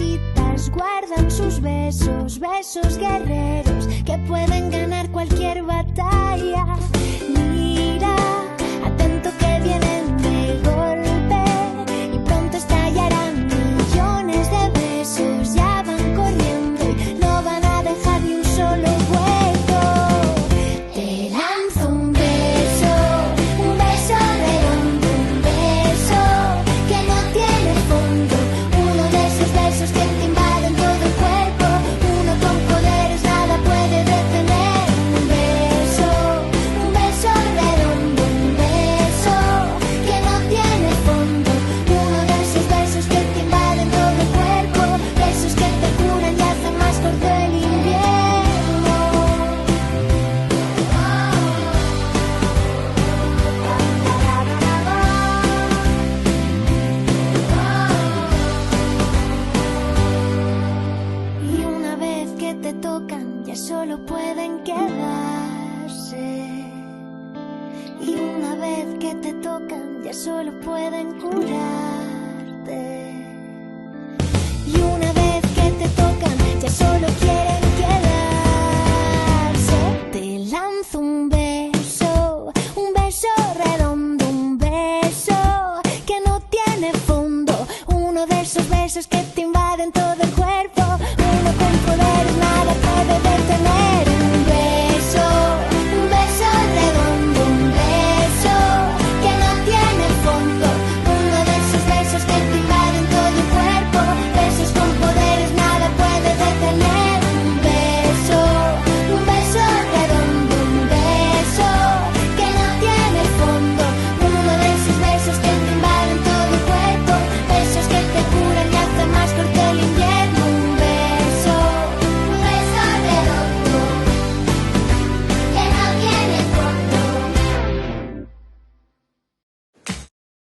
maripositas guardan sus besos, besos guerreros que pueden ganar cualquier batalla. Mira, atento que vienen de golpe y pronto estallarán millones de besos. Ya van corriendo y no van a dejar ni un solo hueco. Te lanzo un beso redondo, un beso que no tiene fondo. Uno de esos besos que te invaden todo el cuerpo. Uno con poderes nada puede detener. Un beso redondo, un beso que no tiene fondo. Uno de esos besos que te invaden todo el cuerpo. Besos que te curan y hacen más corto el invierno. Y una vez que te tocan ya solo pueden quedarse. Y una vez que te tocan ya solo pueden curarte. Y una vez que te tocan ya solo quieren quedarse. Te lanzo un beso